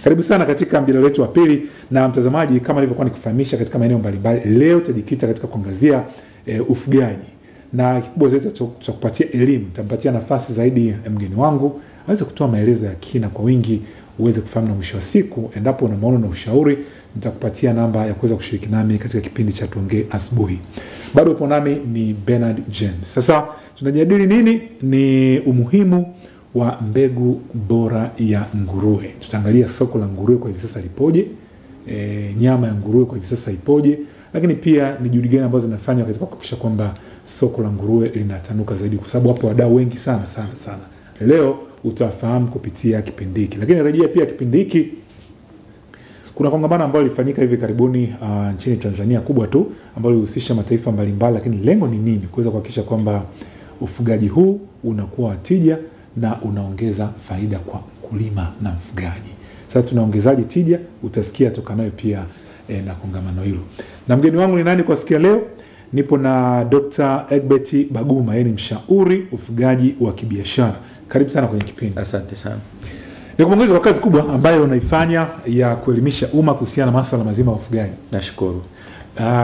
Karibu sana katika mjadala wetu wa pili, na mtazamaji, kama nilivyokuwa nikufahamisha katika maeneo mbalimbali, leo tutajikita katika kuangazia ufugaji. Na kikubwa zaidi tutakupatia elimu, tutampatia nafasi zaidi mgeni wangu aweze kutoa maelezo ya kina kwa wingi uweze kufahamu, na mwisho wa siku endapo una maono na ushauri nitakupatia namba ya kuweza kushiriki nami katika kipindi cha Tuongee Asubuhi. Bado upo nami ni Bernard James. Sasa tunajadili nini? Ni umuhimu wa mbegu bora ya nguruwe. Tutaangalia soko la nguruwe kwa hivi sasa lipoje, nyama ya nguruwe kwa hivi sasa ipoje, lakini pia ni juhudi gani ambazo zinafanywa katika kuhakikisha kwamba soko la nguruwe linatanuka zaidi, kwa sababu hapo wadau wengi sana. Leo utafahamu kupitia kipindi hiki. Lakini rejea pia kipindi hiki, kuna kongamano ambalo lilifanyika hivi karibuni nchini Tanzania, kubwa tu, ambalo lilihusisha mataifa mbalimbali, lakini lengo ni nini? Kuweza kuhakikisha kwamba ufugaji huu unakuwa tija na unaongeza faida kwa mkulima na mfugaji. Sasa tunaongezaje tija? Utasikia tokanayo pia na kongamano hilo. Na mgeni wangu ni nani kwa siku ya leo? Nipo na Dr. Egbert Baguma, yeye ni mshauri ufugaji wa kibiashara. Karibu sana kwenye kipindi. Asante sana. Nikupongeza kwa kazi kubwa ambayo unaifanya ya kuelimisha umma kuhusiana na masuala mazima ya ufugaji. Nashukuru.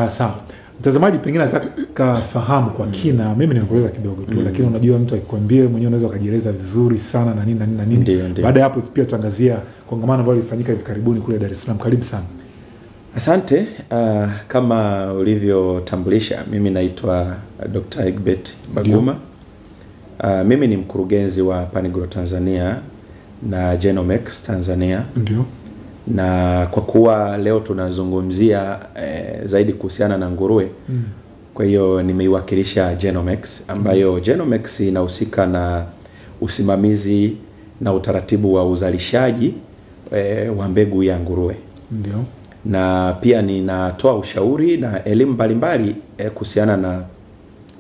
Sawa. Mtazamaji pengine anataka fahamu kwa kina, mimi ninakueleza kidogo tu, lakini unajua mtu akikwambia mwenyewe unaweza kujieleza vizuri sana na nini. Ndiyo. Baada ya hapo pia tuangazia kongamano ambalo lilifanyika hivi karibuni kule Dar es Salaam. Karibu sana. Asante. Kama ulivyotambulisha, mimi naitwa Dr. Egbert Baguma. Mimi ni mkurugenzi wa Panigro Tanzania na Genomex Tanzania. Ndio. Na kwa kuwa leo tunazungumzia zaidi kuhusiana na nguruwe, kwa hiyo nimeiwakilisha Genomex, ambayo Genomex inahusika na usimamizi na utaratibu wa uzalishaji wa mbegu ya nguruwe. Ndio. Na pia ninatoa ushauri na elimu mbalimbali kuhusiana na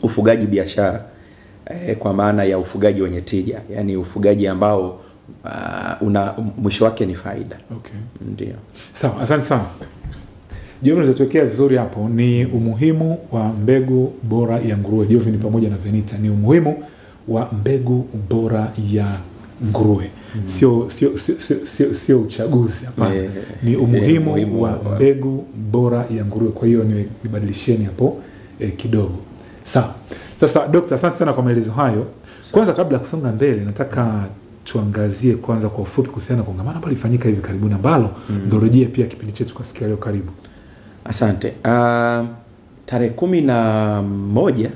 ufugaji biashara, kwa maana ya ufugaji wenye tija, yani ufugaji ambao una mwisho wake ni faida. Okay. Ndio. Sawa, asante sana. Jovini alitokea vizuri hapo, ni umuhimu wa mbegu bora ya nguruwe. Jovini pamoja na Venita, ni umuhimu wa mbegu bora ya nguruwe. Sio uchaguzi, hapana. Ni umuhimu wa mbegu bora ya nguruwe. Kwa hiyo nibadilisheni hapo kidogo. Sawa. Sasa Dr. asante sana kwa maelezo hayo. Kwanza kabla ya kusonga mbele, nataka tuangazie kwanza kwa ufupi kuhusiana na kongamano ambalo lilifanyika hivi karibuni, ambalo ndio rejea pia kipindi chetu kwa siku leo. Karibu. Asante. Tarehe 11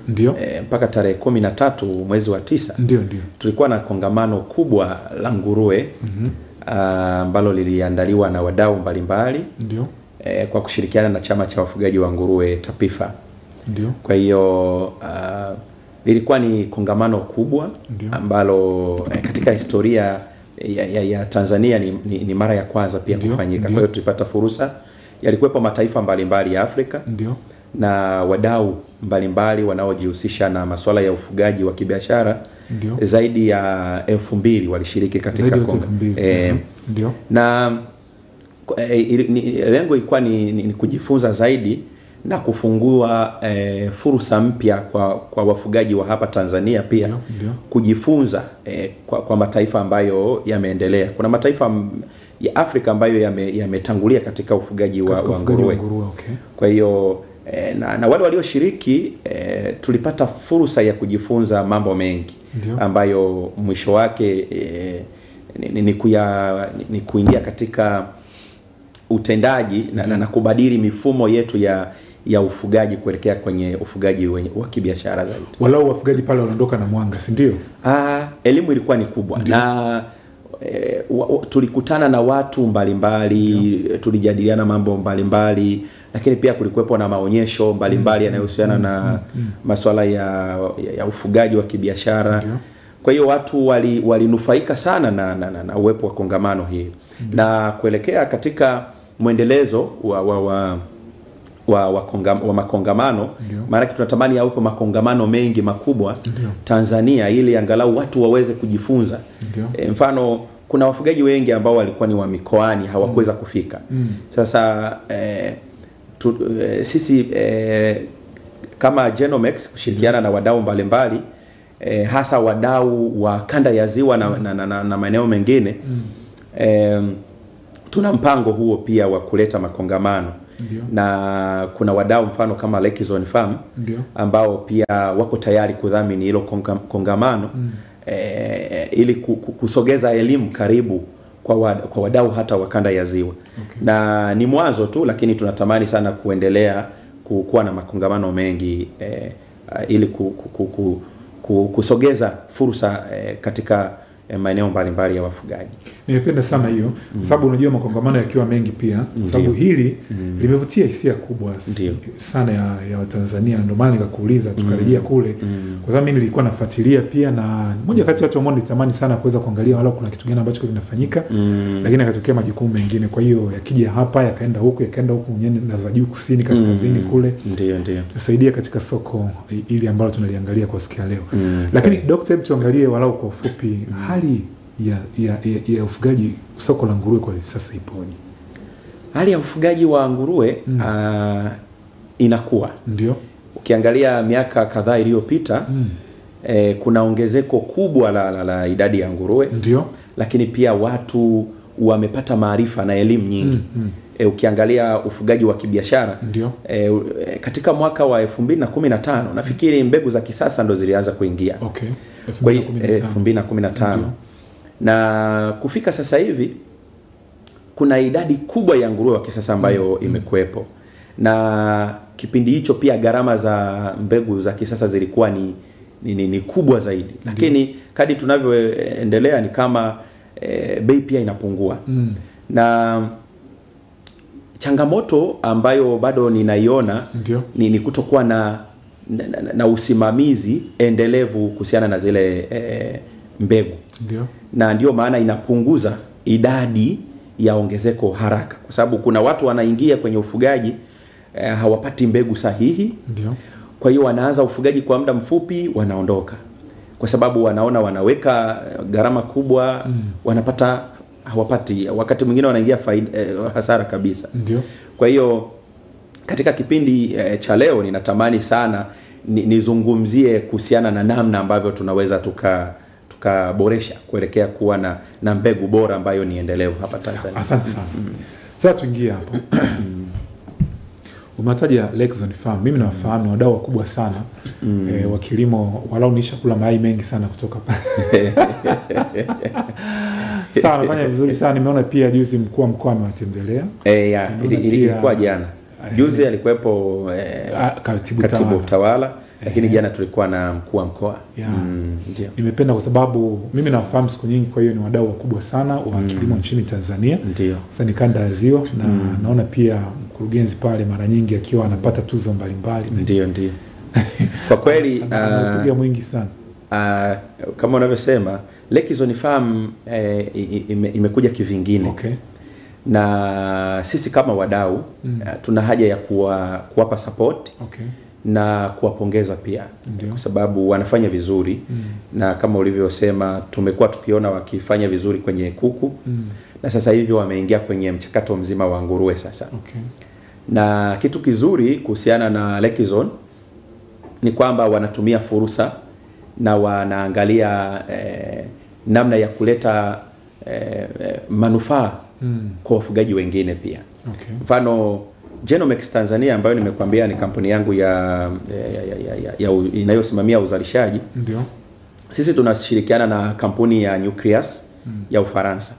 mpaka tarehe 13 mwezi wa 9 ndio tulikuwa na kongamano kubwa la nguruwe ambalo liliandaliwa na wadau mbalimbali, ndio kwa kushirikiana na chama cha wafugaji wa nguruwe TAPIFA. Ndio. Kwa hiyo lilikuwa ni kongamano kubwa ambalo katika historia ya Tanzania ni mara ya kwanza pia kufanyika. Kwa hiyo tulipata fursa, yalikuwepo mataifa mbalimbali ya Afrika na wadau mbalimbali wanaojihusisha na masuala ya ufugaji wa kibiashara. Zaidi ya 2000 walishiriki katika ndio. Na lengo ilikuwa ni kujifunza zaidi na kufungua fursa mpya kwa wafugaji wa hapa Tanzania pia. Kujifunza kwa mataifa ambayo yameendelea. Kuna mataifa ya Afrika ambayo yametangulia katika ufugaji wa nguruwe. Okay. Kwa hiyo na wale walioshiriki tulipata fursa ya kujifunza mambo mengi ambayo mwisho wake ni kuingia katika utendaji na kubadili mifumo yetu ya ufugaji kuelekea kwenye ufugaji wa kibiashara zaidi. Walau wafugaji pale wanaondoka na mwanga, si ndio? Elimu ilikuwa ni kubwa. Na tulikutana na watu mbalimbali, tulijadiliana mambo mbalimbali, lakini pia kulikuwepo na maonyesho mbalimbali yanayohusiana na masuala ya ufugaji wa kibiashara. Kwa hiyo watu walinufaika sana na uwepo wa kongamano hii. Na kuelekea katika mwendelezo wa makongamano, maana tunatamani yawepo makongamano mengi makubwa Tanzania, ili angalau watu waweze kujifunza. Mfano, kuna wafugaji wengi ambao walikuwa ni wa mikoani, hawakuweza kufika. Sasa sisi kama Genomex kushirikiana na wadau mbalimbali, hasa wadau wa kanda ya Ziwa na maeneo mengine, tuna mpango huo pia wa kuleta makongamano. Ndiyo. Na kuna wadau mfano kama Lekizone Farm ambao pia wako tayari kudhamini hilo kongamano ili kusogeza elimu karibu kwa wadau hata wa kanda ya Ziwa. Na ni mwanzo tu, lakini tunatamani sana kuendelea kuwa na makongamano mengi ili kusogeza fursa katika maeneo mbalimbali ya wafugaji. Nimependa sana hiyo kwa sababu unajua makongamano yakiwa mengi pia kwa sababu hili limevutia hisia kubwa sana ya Watanzania, ndio maana nikakuuliza tukarejea kule kwa sababu mimi nilikuwa nafuatilia pia, na mmoja kati ya watu ambao nilitamani sana kuweza kuangalia wala kuna kitu gani ambacho kinafanyika lakini akatokea majukumu mengine, kwa hiyo yakija hapa yakaenda huko nyanda za juu kusini kaskazini kule ndio tusaidia katika soko ili ambalo tunaliangalia kwa siku ya leo. Lakini Dr. tuangalie walau kwa ufupi hali ya ufugaji soko la nguruwe kwa sasa ipoje? Hali ya ufugaji wa nguruwe inakuwa. Ndio. Ukiangalia miaka kadhaa iliyopita kuna ongezeko kubwa la idadi ya nguruwe. Ndio. Lakini pia watu wamepata maarifa na elimu nyingi. Ukiangalia ufugaji wa kibiashara katika mwaka wa 2015 nafikiri mbegu za kisasa ndo zilianza kuingia. 2015. Na kufika sasa hivi kuna idadi kubwa ya nguruwe wa kisasa ambayo imekuepo. Na kipindi hicho pia gharama za mbegu za kisasa zilikuwa ni kubwa zaidi. Lakini kadri tunavyoendelea ni kama bei pia inapungua. Na changamoto ambayo bado ninaiona ni kutokuwa na usimamizi endelevu kuhusiana na zile mbegu. Na ndio maana inapunguza idadi ya ongezeko haraka, kwa sababu kuna watu wanaingia kwenye ufugaji hawapati mbegu sahihi. Kwa hiyo wanaanza ufugaji kwa muda mfupi wanaondoka, kwa sababu wanaona wanaweka gharama kubwa wanapata hawapati, wakati mwingine wanaingia hasara kabisa. Kwa hiyo katika kipindi cha leo ninatamani sana nizungumzie kuhusiana na namna ambavyo tunaweza tukaboresha kuelekea kuwa na mbegu bora ambayo ni endelevu hapa Tanzania. Asante sana. Sasa tuingie hapo. Umetaja Lekizone Farm. Mimi nawafahamu wadau wakubwa sana wa kilimo, walau nishakula mayai mengi sana kutoka Sawa, nafanya vizuri sana. Nimeona pia juzi mkuu wa mkoa amewatembelea. Ilikuwa jana. Juzi alikuwepo katibu tawala, lakini jana tulikuwa na mkuu wa mkoa. Ndio. Nimependa kwa sababu mimi nawafahamu siku nyingi, kwa hiyo ni wadau wakubwa sana wa kilimo nchini Tanzania. Ndio. Sasa ni kanda ya Ziwa na naona pia mkurugenzi pale mara nyingi akiwa anapata tuzo mbalimbali. Ndio. Kwa kweli anapiga mwingi sana. Kama unavyosema Lekizone Farm imekuja kivingine. Na sisi kama wadau tuna haja ya kuwapa support na kuwapongeza pia. Kwa sababu wanafanya vizuri. Na kama ulivyosema tumekuwa tukiona wakifanya vizuri kwenye kuku. Na sasa hivi wameingia kwenye mchakato mzima wa nguruwe sasa. Na kitu kizuri kuhusiana na Lekizone ni kwamba wanatumia fursa na wanaangalia namna ya kuleta manufaa kwa wafugaji wengine pia. Mfano Genomex Tanzania ambayo nimekuambia ni kampuni yangu ya inayosimamia uzalishaji. Sisi tunashirikiana na kampuni ya Nucleus ya Ufaransa.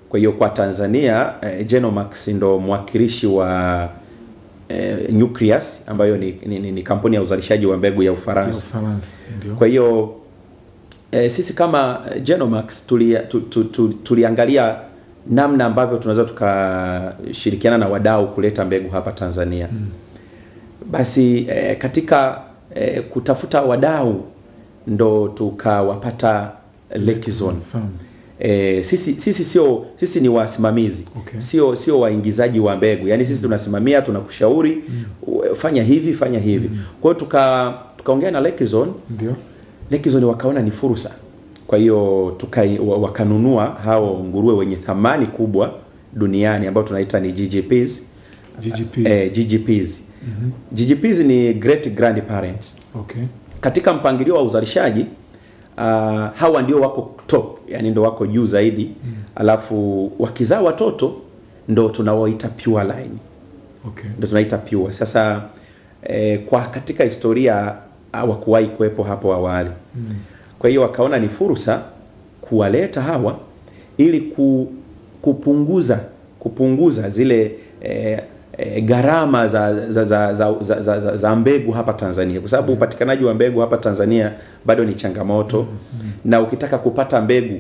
Kwa hiyo kwa Tanzania Genomex ndo mwakilishi wa Nucleus ambayo ni kampuni ya uzalishaji wa mbegu ya Ufaransa. Kwa hiyo sisi kama Genomex tuliangalia namna ambavyo tunaweza tukashirikiana na wadau kuleta mbegu hapa Tanzania. Basi katika kutafuta wadau ndo tukawapata Lekizone. Sisi ni wasimamizi. Sio waingizaji wa mbegu. Yaani sisi tunasimamia, tunakushauri fanya hivi. Kwa hiyo tukaongea na Lekizone. Lekizone wakaona ni fursa. Kwa hiyo wakanunua hao nguruwe wenye thamani kubwa duniani ambao tunaita ni GGPs. GGPs ni Great Grandparents. Katika mpangilio wa uzalishaji hawa ndio wako top, yani ndio wako juu zaidi. Alafu wakizaa watoto ndo tunaoita pure line. Okay. Ndo tunaita pure. Sasa kwa katika historia hawakuwahi kuwepo hapo awali. Kwa hiyo wakaona ni fursa kuwaleta hawa ili kupunguza zile gharama za mbegu hapa Tanzania, kwa sababu upatikanaji wa mbegu hapa Tanzania bado ni changamoto. Na ukitaka kupata mbegu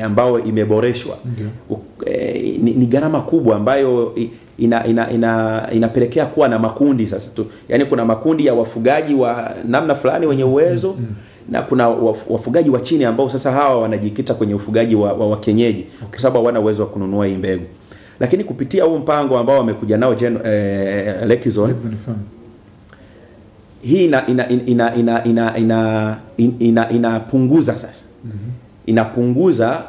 ambao imeboreshwa ni gharama kubwa ambayo inapelekea kuwa na makundi sasa tu. Yaani kuna makundi ya wafugaji wa namna fulani wenye uwezo na kuna wafugaji wa chini ambao sasa hawa wanajikita kwenye ufugaji wa kienyeji kwa sababu hawana uwezo wa kununua hii mbegu. Lakini kupitia huu mpango ambao wamekuja nao Lekizone, hii inapunguza sasa. Inapunguza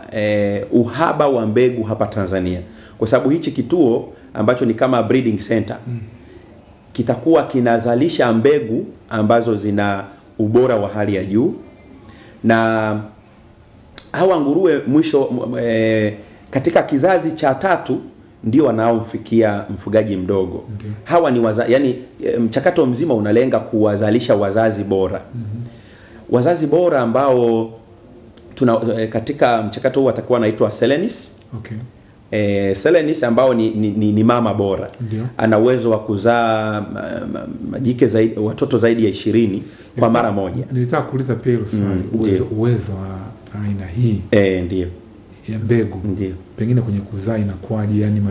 uhaba wa mbegu hapa Tanzania. Kwa sababu hichi kituo ambacho ni kama breeding center kitakuwa kinazalisha mbegu ambazo zina ubora wa hali ya juu, na hawa nguruwe mwisho katika kizazi cha 3 ndio wanaomfikia mfugaji mdogo. Hawa ni yani mchakato mzima unalenga kuwazalisha wazazi bora. Wazazi bora ambao katika mchakato huu watakuwa wanaitwa Selenis. Selenis ambao ni mama bora. Ana uwezo wa kuzaa majike zaidi, watoto zaidi ya 20 kwa mara moja. Nilitaka kuuliza pia uwezo wa aina hii ndio ya mbegu. Ndio. Pengine kwenye kuzaa inakuwaje, yani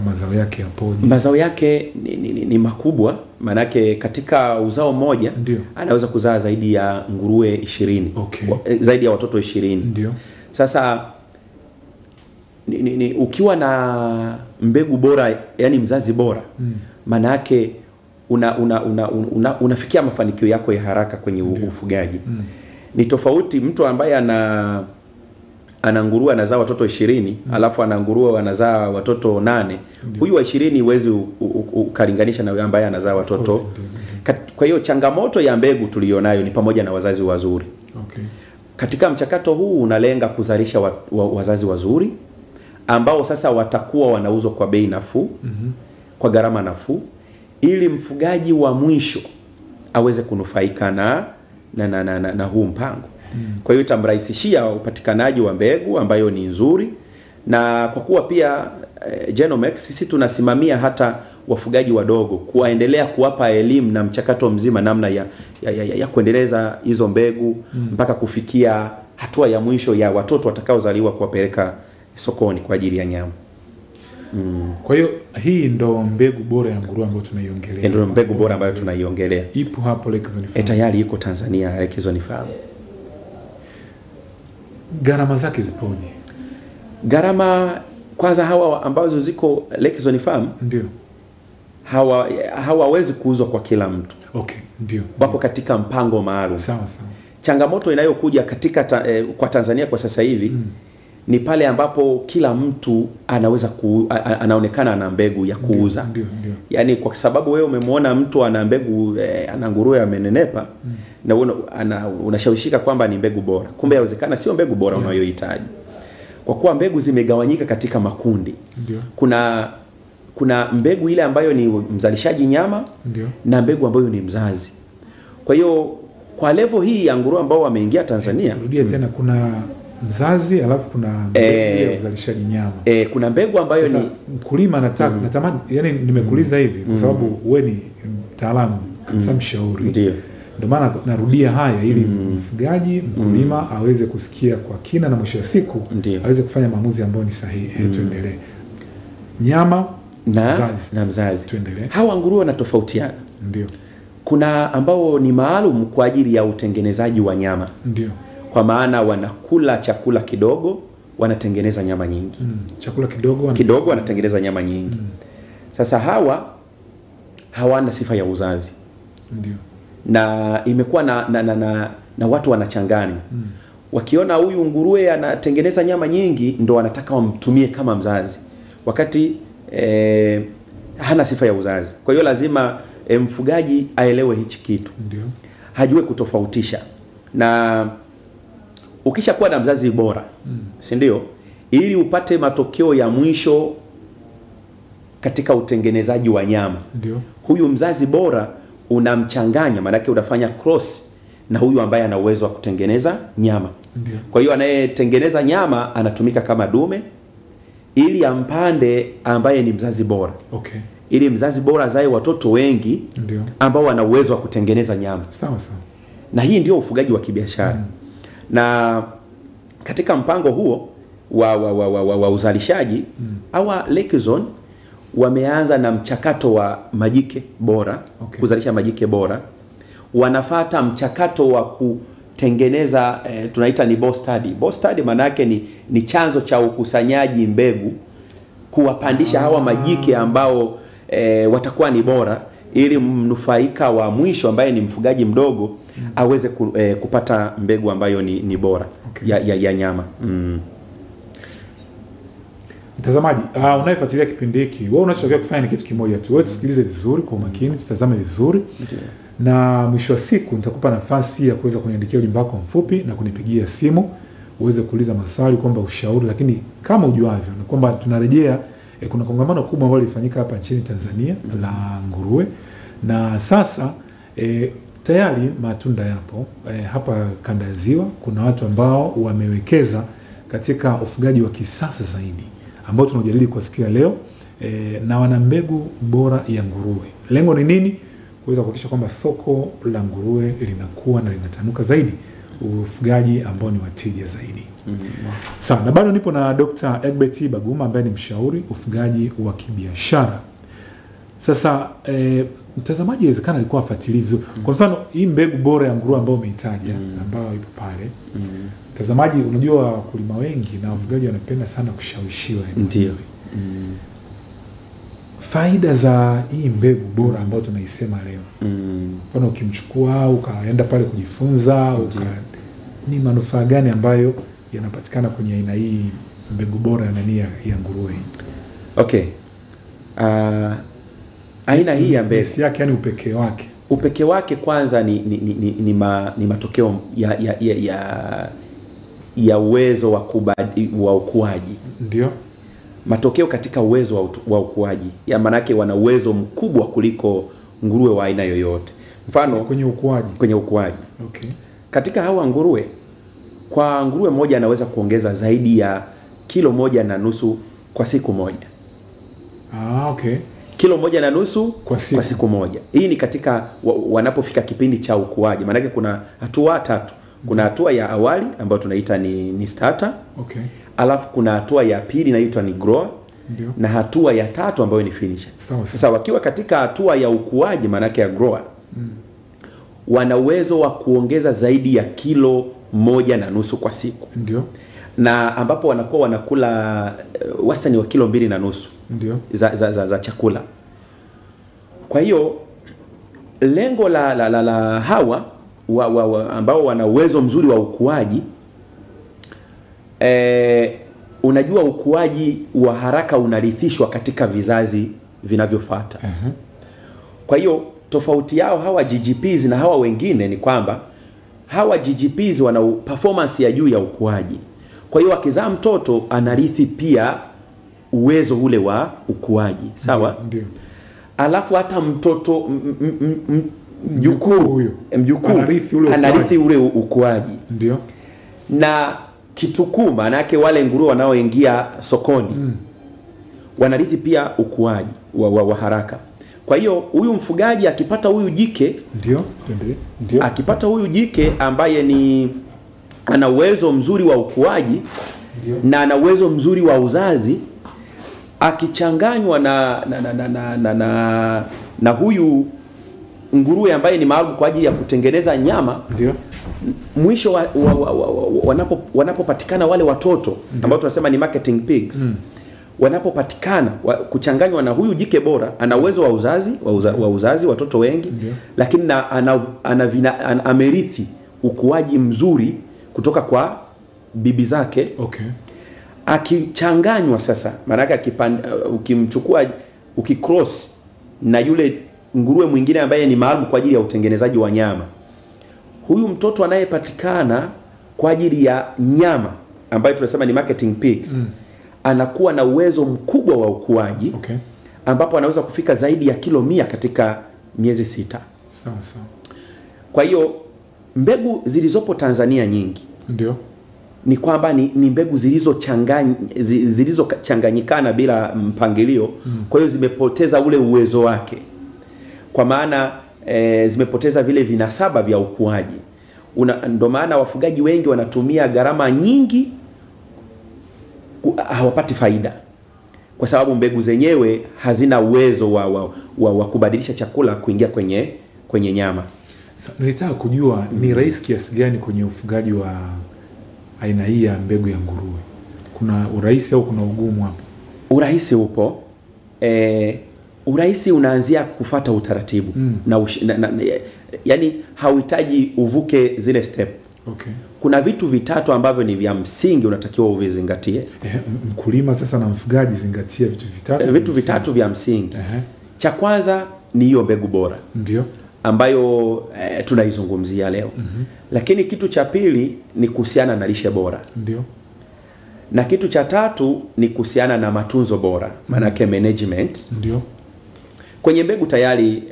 mazao yake yapoje? Mazao yake ni makubwa, manake katika uzao mmoja anaweza kuzaa zaidi ya nguruwe 20. Zaidi ya watoto 20. Ndio. Sasa ukiwa na mbegu bora, yani mzazi bora, maana yake unafikia mafanikio yako ya haraka kwenye ufugaji. Ni tofauti mtu ambaye ana nguruwe anazaa watoto 20, alafu ana nguruwe anazaa watoto 8. Huyu wa 20 huwezi ukalinganisha na yule ambaye anazaa watoto. Kwa hiyo changamoto ya mbegu tulionayo ni pamoja na wazazi wazuri. Katika mchakato huu unalenga kuzalisha wazazi wazuri ambao sasa watakuwa wanauzwa kwa bei nafuu, kwa gharama nafuu, ili mfugaji wa mwisho aweze kunufaika na huu mpango. Kwa hiyo itamrahisishia upatikanaji wa mbegu ambayo ni nzuri, na kwa kuwa pia Genomex sisi tunasimamia hata wafugaji wadogo, kuendelea kuwapa elimu na mchakato mzima namna ya kuendeleza hizo mbegu mpaka kufikia hatua ya mwisho ya watoto watakaozaliwa kuwapeleka sokoni kwa ajili ya nyama. Kwa hiyo hii ndo mbegu bora ya nguruwe ambayo tunaiongelea. Ndio mbegu bora ambayo tunaiongelea. Ipo hapo Lekizone Farm. Tayari iko Tanzania Lekizone Farm. Gharama zake zipoje? Gharama kwanza, hawa ambazo ziko Lekizone Farm ndio hawawezi kuuzwa kwa kila mtu. Ndio. Wako katika mpango maalum. Sawa. Changamoto inayokuja katika kwa Tanzania kwa sasa hivi ni pale ambapo kila mtu anaweza anaonekana ana mbegu ya kuuza. Ndio. Yaani kwa sababu wewe umemwona mtu ana mbegu ana nguruwe amenenepa na unashawishika kwamba ni mbegu bora. Kumbe yawezekana sio mbegu bora unayohitaji. Kwa kuwa mbegu zimegawanyika katika makundi. Ndio. Kuna mbegu ile ambayo ni mzalishaji nyama na mbegu ambayo ni mzazi. Kwa hiyo kwa level hii ya nguruwe ambao wameingia Tanzania, rudia tena, kuna mzazi alafu kuna mbegu ya uzalishaji nyama. Kuna mbegu ambayo ni mkulima natamani, yani nimekuuliza hivi kwa sababu wewe ni mtaalamu kabisa, mshauri. Ndio maana narudia haya ili mfugaji, mkulima aweze kusikia kwa kina na mwisho wa siku aweze kufanya maamuzi ambayo ni sahihi. Tuendelee. Nyama na mzazi. Tuendelee. Hawa nguruwe wanatofautiana. Ndio. Kuna ambao ni maalum kwa ajili ya utengenezaji wa nyama. Ndio. Kwa maana wanakula chakula kidogo, wanatengeneza nyama nyingi. Chakula kidogo wanatengeneza nyama nyingi. Sasa hawana sifa ya uzazi. Ndio. Na imekuwa na watu wanachanganya. Wakiona huyu nguruwe anatengeneza nyama nyingi ndo wanataka wamtumie kama mzazi, wakati hana sifa ya uzazi. Kwa hiyo lazima mfugaji aelewe hichi kitu. Ndio. Hajue kutofautisha. Na ukishakuwa na mzazi bora, si ndio? ili upate matokeo ya mwisho katika utengenezaji wa nyama. Ndio. Huyu mzazi bora unamchanganya, maana yake unafanya cross na huyu ambaye ana uwezo wa kutengeneza nyama. Ndio. Kwa hiyo anayetengeneza nyama anatumika kama dume ili ampande ambaye ni mzazi bora. Okay. Ili mzazi bora azae watoto wengi. Ndio. Ambao wana uwezo wa kutengeneza nyama. Sawa sawa. Na hii ndio ufugaji wa kibiashara. Na katika mpango huo wa uzalishaji, hawa Lakezone wameanza na mchakato wa majike bora. Okay. Kuzalisha majike bora. Wanafata mchakato wa kutengeneza tunaita ni bore study. Bore study maana yake ni chanzo cha ukusanyaji mbegu, kuwapandisha hawa majike ambao watakuwa ni bora, ili mnufaika wa mwisho ambaye ni mfugaji mdogo aweze kupata mbegu ambayo ni bora. Okay. ya nyama. Mtazamaji, unayefuatilia kipindi hiki, wewe unachotakiwa kufanya ni kitu kimoja tu. Wewe tusikilize vizuri kwa makini, tutazame vizuri. Okay. Na mwisho wa siku nitakupa nafasi ya kuweza kuniandikia ujumbe wako mfupi na kunipigia simu uweze kuuliza maswali, kwamba ushauri, lakini kama ujuavyo na kwamba tunarejea kuna kongamano kubwa ambalo lilifanyika hapa nchini Tanzania la nguruwe, na sasa tayari matunda yapo hapa kanda ya Ziwa. Kuna watu ambao wamewekeza katika ufugaji wa kisasa zaidi ambao tunajadili kwa siku ya leo, na wana mbegu bora ya nguruwe. Lengo ni nini? Kuweza kuhakikisha kwamba soko la nguruwe linakuwa na linatanuka zaidi, ufugaji ambao ni watija zaidi. Sawa, na bado nipo na Dr. Egbert Baguma ambaye ni mshauri ufugaji wa kibiashara. Sasa mtazamaji inawezekana alikuwa afuatilia vizuri. Kwa mfano hii mbegu bora ya nguruwe ambayo umeitaja, ambayo ipo pale. Mtazamaji, unajua wakulima wengi na wafugaji wanapenda sana kushawishiwa. Ndio. Faida za hii mbegu bora ambayo tunaisema leo. Mfano ukimchukua ukaenda pale kujifunza, ni manufaa gani ambayo yanapatikana kwenye aina hii mbegu bora ya nguruwe? Okay. Aina hii ya mbegu yake, yani upekee wake kwanza ni matokeo ya uwezo wa ukuaji. Ndio. Matokeo katika uwezo wa ukuaji. Ya manake wana uwezo mkubwa kuliko nguruwe wa aina yoyote. Mfano kwenye ukuaji. Okay. Katika hawa nguruwe, kwa nguruwe moja anaweza kuongeza zaidi ya 1.5 kilo kwa siku moja. Okay. 1.5 kwa siku moja. Hii ni katika wanapofika kipindi cha ukuaji. Maana kuna hatua 3. Kuna hatua ya awali ambayo tunaita ni starter. Okay. Alafu kuna hatua ya pili inaitwa ni grower. Ndio. Na hatua ya 3 ambayo ni finisher. Sasa wakiwa katika hatua ya ukuaji, maana yake ya grower, wana uwezo wa kuongeza zaidi ya 1.5 kilo kwa siku. Ndio. Na ambapo wanakuwa wanakula wastani wa 2.5 kilo. Ndio. za chakula. Kwa hiyo lengo la hawa ambao wana uwezo mzuri wa ukuaji, unajua ukuaji wa haraka unarithishwa katika vizazi vinavyofuata. Kwa hiyo tofauti yao hawa GGPs na hawa wengine ni kwamba hawa GGPs wana performance ya juu ya ukuaji. Kwa hiyo akizaa mtoto anarithi pia uwezo ule wa ukuaji. Sawa? Ndio. Alafu hata mtoto mjukuu anarithi ule ukuaji. Ndio. Na kitukuu, maana yake wale nguruwe wanaoingia sokoni wanarithi pia ukuaji wa haraka. Kwa hiyo huyu mfugaji akipata huyu jike, ndio. Akipata huyu jike ambaye ana uwezo mzuri wa ukuaji, na ana uwezo mzuri wa uzazi, akichanganywa na huyu nguruwe ambaye ni maalum kwa ajili ya kutengeneza nyama, ndio, mwisho wanapopatikana wale watoto ambao tunasema ni marketing pigs, wanapopatikana kuchanganywa na huyu jike bora, ana uwezo wa uzazi watoto wengi. Ndiyo. Lakini amerithi ukuaji mzuri kutoka kwa bibi zake. Okay. Akichanganywa sasa, maana yake ukimchukua ukicross na yule nguruwe mwingine ambaye ni maalum kwa ajili ya utengenezaji wa nyama, huyu mtoto anayepatikana kwa ajili ya nyama ambayo tunasema ni marketing pigs, anakuwa na uwezo mkubwa wa ukuaji, ambapo anaweza kufika zaidi ya kilo 100 katika miezi 6. Sawa sawa. Kwa hiyo mbegu zilizopo Tanzania nyingi ndio ni kwamba ni mbegu zilizochanganyikana bila mpangilio. Kwa hiyo zimepoteza ule uwezo wake, kwa maana zimepoteza vile vinasaba vya ukuaji. Ndio maana wafugaji wengi wanatumia gharama nyingi, hawapati faida, kwa sababu mbegu zenyewe hazina uwezo wa kubadilisha chakula kuingia kwenye nyama. Nilitaka kujua ni rahisi kiasi gani kwenye ufugaji wa aina hii ya mbegu ya nguruwe? Kuna urahisi au kuna ugumu hapo? Urahisi upo. Urahisi unaanzia kufuata utaratibu. Yani hauhitaji uvuke zile step. Kuna vitu vitatu ambavyo ni vya msingi unatakiwa uvizingatie. Mkulima sasa na mfugaji zingatia vitu vitatu. Vitu vitatu vya msingi. Cha kwanza ni hiyo mbegu bora. Ndio. Ambayo tunaizungumzia leo. Lakini kitu cha pili ni kuhusiana na lishe bora. Ndio. Na kitu cha tatu ni kuhusiana na matunzo bora, maana yake management. Ndio. Kwenye mbegu tayari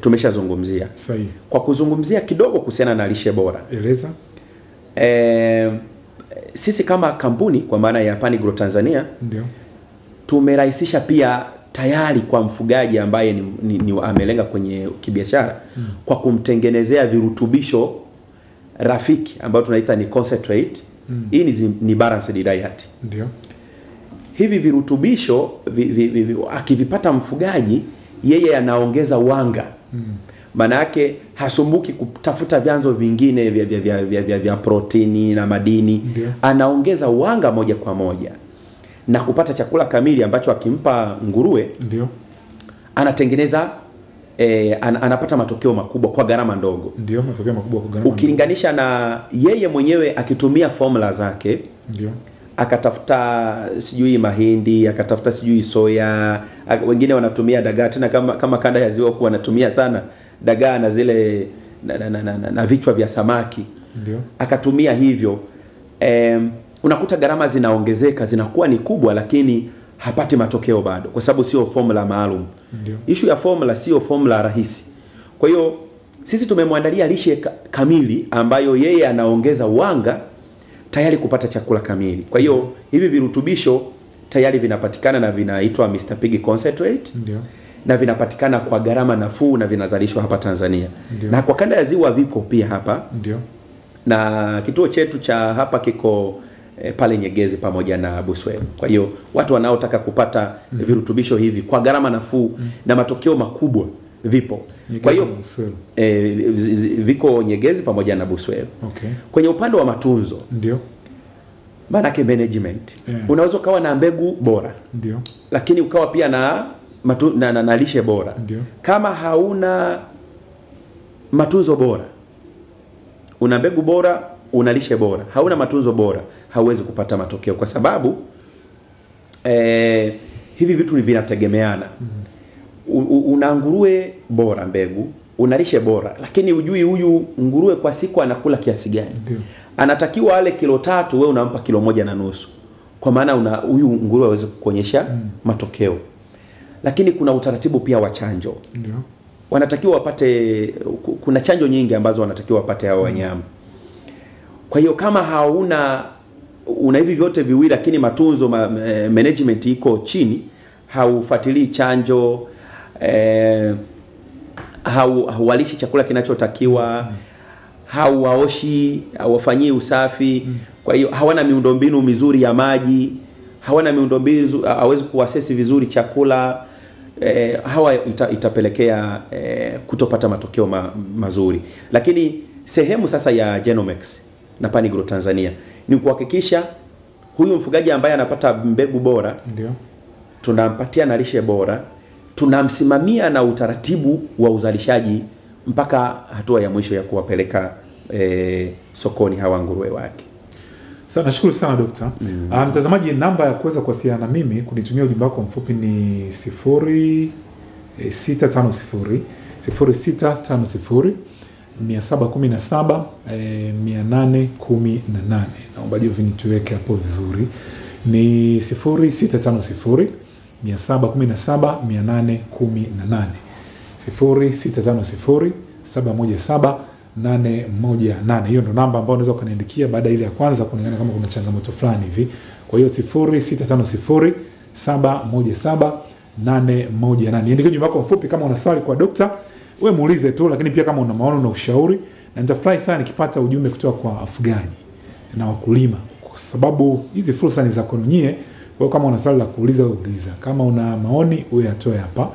tumeshazungumzia. Sahihi. Kwa kuzungumzia kidogo kuhusiana na lishe bora. Eleza. Sisi kama kampuni kwa maana ya Panigrow Tanzania, ndio, tumerahisisha pia tayari kwa mfugaji ambaye ni amelenga kwenye kibiashara, kwa kumtengenezea virutubisho rafiki ambayo tunaita ni concentrate. Hii ni balanced diet. Ndio. Hivi virutubisho akivipata mfugaji, yeye anaongeza wanga. Maana yake hasumbuki kutafuta vyanzo vingine vya protini na madini. Ndio. Anaongeza wanga moja kwa moja na kupata chakula kamili ambacho akimpa nguruwe, ndio, anatengeneza anapata matokeo makubwa kwa gharama ndogo. Ndio, matokeo makubwa kwa gharama. Ukilinganisha na yeye mwenyewe akitumia formula zake. Ndio. Akatafuta sijui mahindi, akatafuta sijui soya, wengine wanatumia dagaa, tena kama kanda ya ziwa huwa wanatumia sana dagaa na zile na vichwa vya samaki. Ndio. Akatumia hivyo, unakuta gharama zinaongezeka, zinakuwa ni kubwa, lakini hapati matokeo bado, kwa sababu sio formula maalum. Ndio. Issue ya formula sio formula rahisi. Kwa hiyo sisi tumemwandalia lishe kamili ambayo yeye anaongeza wanga tayari kupata chakula kamili. Kwa hiyo hivi virutubisho tayari vinapatikana na vinaitwa Mr. Pig Concentrate. Ndio. Na vinapatikana kwa gharama nafuu na vinazalishwa hapa Tanzania. Ndio. Na kwa kanda ya ziwa viko pia hapa. Ndio. Na kituo chetu cha hapa kiko pale Nyegezi pamoja na Buswelu. Kwa hiyo watu wanaotaka kupata virutubisho hivi kwa gharama nafuu na matokeo makubwa vipo. Kwa hiyo viko Nyegezi pamoja na Buswelu. Kwenye upande wa matunzo, ndio, maana yake management, unaweza ukawa na mbegu bora, ndio, lakini ukawa pia na lishe bora. Ndio. Kama hauna matunzo bora, una mbegu bora, una lishe bora, hauna matunzo bora, hauwezi kupata matokeo, kwa sababu hivi vitu vinategemeana. Una nguruwe bora mbegu, una lishe bora, lakini hujui huyu nguruwe kwa siku anakula kiasi gani. Ndio. Anatakiwa ale kilo 3, wewe unampa kilo 1.5. Kwa maana huyu nguruwe hawezi kuonyesha matokeo. Lakini kuna utaratibu pia wa chanjo. Ndio. Wanatakiwa wapate, kuna chanjo nyingi ambazo wanatakiwa wapate hao wanyama. Kwa hiyo kama una hivi vyote viwili lakini matunzo management iko chini, haufuatilii chanjo, hauwalishi chakula kinachotakiwa, hauwaoshi, hawafanyii usafi, kwa hiyo hawana miundombinu mizuri ya maji, hawana miundombinu, hawezi kuasesi vizuri chakula, hawa itapelekea kutopata matokeo mazuri. Lakini sehemu sasa ya Genomex na Panigrow Tanzania ni kuhakikisha huyu mfugaji ambaye anapata mbegu bora, ndio, tunampatia na lishe bora, tunamsimamia na utaratibu wa uzalishaji mpaka hatua ya mwisho ya kuwapeleka sokoni hawa nguruwe wake. Sasa nashukuru sana Dokta. Mtazamaji, namba ya kuweza kuwasiliana na mimi kunitumia ujumbe wako mfupi ni 0650 717 818. Naomba Jovi nituweke hapo vizuri. Ni 0650 717 818. 0650 717 818. Hiyo ndo namba ambayo unaweza ukaniandikia baada ile ya kwanza kulingana kama kuna changamoto fulani hivi. Kwa hiyo 0650 717 818. Niandike ujumbe wako mfupi kama una swali kwa dokta, wewe muulize tu, lakini pia kama una maono na ushauri, na nitafurahi sana nikipata ujumbe kutoka kwa wafugaji na wakulima, kwa sababu hizi fursa ni za kwenu nyie. Kwa kama una swali la kuuliza uliza, kama una maoni wewe atoe hapa.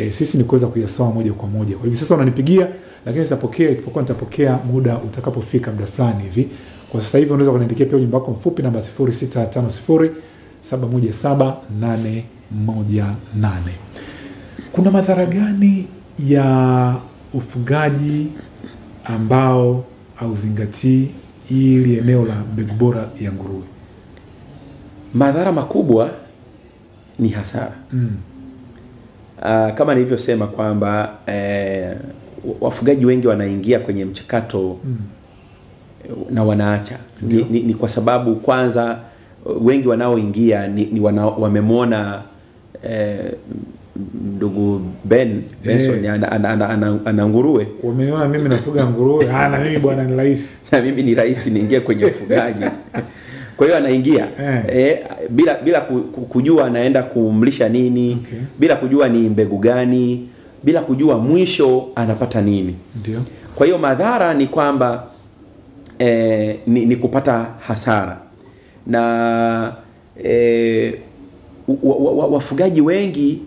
Sisi ni kuweza kuyasoma moja kwa moja. Kwa hiyo sasa unanipigia, lakini sitapokea isipokuwa nitapokea muda utakapofika, muda fulani hivi. Kwa sasa hivi unaweza kuniandikia pia ujumbe wako mfupi namba 0650 717 818. Kuna madhara gani ya ufugaji ambao hauzingatii ili eneo la mbegu bora ya nguruwe? Madhara makubwa ni hasara. Kama nilivyosema kwamba wafugaji wengi wanaingia kwenye mchakato na wanaacha. Ni kwa sababu kwanza wengi wanaoingia wamemwona ndugu Benson ana nguruwe. Wameona mimi nafuga nguruwe, na mimi bwana ni rahisi. Na mimi ni rahisi niingie kwenye ufugaji. Kwa hiyo anaingia bila kujua anaenda kumlisha nini, bila kujua ni mbegu gani, bila kujua mwisho anapata nini. Ndio. Kwa hiyo madhara ni kwamba ni kupata hasara. Na wafugaji wengi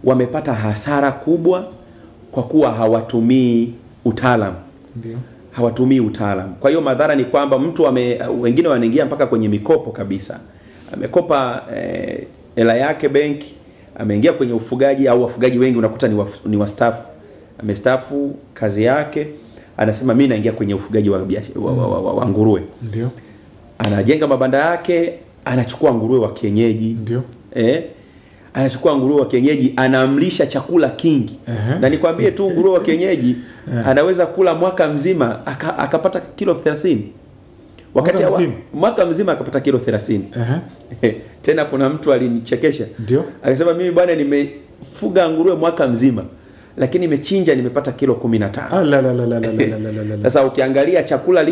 wamepata hasara kubwa kwa kuwa hawatumii utaalamu. Ndio. Hawatumii utaalamu. Kwa hiyo madhara ni kwamba wengine wanaingia mpaka kwenye mikopo kabisa. Amekopa hela yake benki, ameingia kwenye ufugaji, au wafugaji wengi unakuta ni wastaafu. Amestaafu kazi yake, anasema mimi naingia kwenye ufugaji wa nguruwe. Ndio. Anajenga mabanda yake, anachukua nguruwe wa kienyeji. Ndio. Anachukua nguruwe wa kienyeji, anamlisha chakula kingi. Na nikwambie tu nguruwe wa kienyeji anaweza kula mwaka mzima akapata kilo 30. Wakati mwaka mzima akapata kilo 30. Tena kuna mtu alinichekesha. Ndio. Akasema mimi bwana nimefuga nguruwe mwaka mzima, lakini nimechinja nimepata kilo 15. Sasa ukiangalia chakula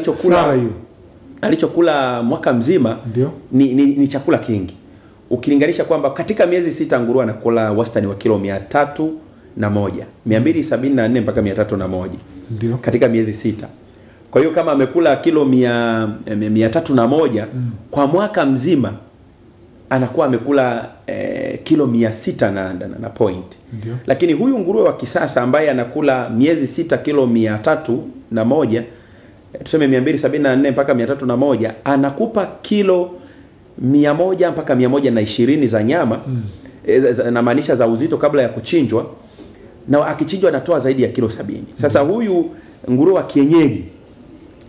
alichokula mwaka mzima ni chakula kingi. Ukilinganisha kwamba katika miezi 6 nguruwe anakula wastani wa kilo 301, 274 mpaka 301. Ndio. Katika miezi 6. Kwa hiyo kama amekula kilo 301 kwa mwaka mzima anakuwa amekula kilo 600 na point. Ndio. Lakini huyu nguruwe wa kisasa ambaye anakula miezi 6 kilo 301, tuseme 274 mpaka 301, anakupa kilo 100 mpaka 120 za nyama. Na maanisha za uzito kabla ya kuchinjwa, na akichinjwa anatoa zaidi ya kilo 70. Sasa huyu nguruwe wa kienyeji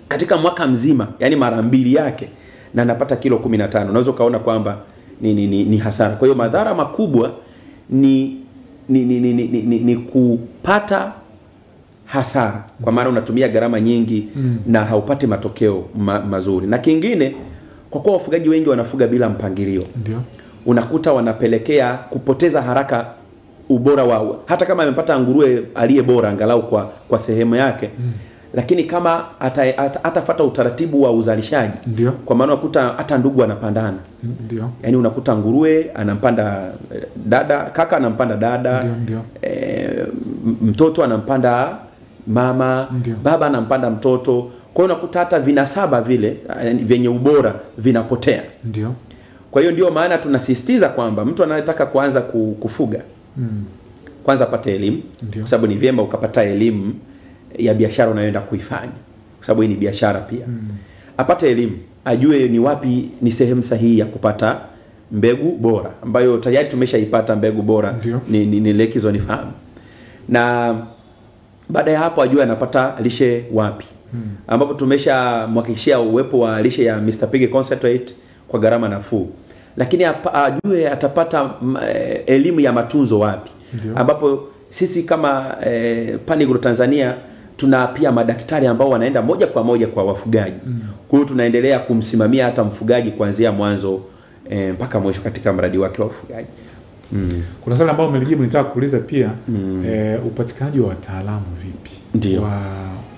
katika mwaka mzima, yani mara mbili yake, na anapata kilo 15. Unaweza kaona kwamba ni hasara. Kwa hiyo madhara makubwa ni kupata hasara, kwa maana unatumia gharama nyingi na haupati matokeo mazuri. Na kingine, kwa kuwa wafugaji wengi wanafuga bila mpangilio. Ndio. Unakuta wanapelekea kupoteza haraka ubora wao. Hata kama amepata nguruwe aliye bora angalau kwa sehemu yake, lakini kama atafuata utaratibu wa uzalishaji. Ndio. Kwa maana unakuta hata ndugu anapandana. Ndio. Yaani unakuta nguruwe anampanda dada, kaka anampanda dada. Ndio. Mtoto anampanda mama. Ndio. Baba anampanda mtoto. Kwa hiyo unakuta hata vinasaba vile vyenye ubora vinapotea. Ndio. Kwa hiyo ndio maana tunasisitiza kwamba mtu anayetaka kuanza kufuga kwanza apate elimu, kwa sababu ni vyema ukapata elimu ya biashara unayoenda kuifanya, kwa sababu hii ni biashara pia. Apate elimu, ajue ni wapi ni sehemu sahihi ya kupata mbegu bora, ambayo tayari tumeshaipata mbegu bora ni Lake Zone Farm. Na baada ya hapo ajue anapata lishe wapi, ambapo tumeshamhakikishia uwepo wa lishe ya Mr. Pig Concentrate kwa gharama nafuu. Lakini ajue atapata elimu ya matunzo wapi. Ndiyo. Ambapo sisi kama Panigro Tanzania tuna pia madaktari ambao wanaenda moja kwa moja kwa wafugaji. Kwa hiyo tunaendelea kumsimamia hata mfugaji kuanzia mwanzo mpaka mwisho katika mradi wake wa ufugaji. Kuna swali ambalo umelijibu, nitaka kuuliza pia upatikanaji wa wataalamu vipi? Ndiyo. Wa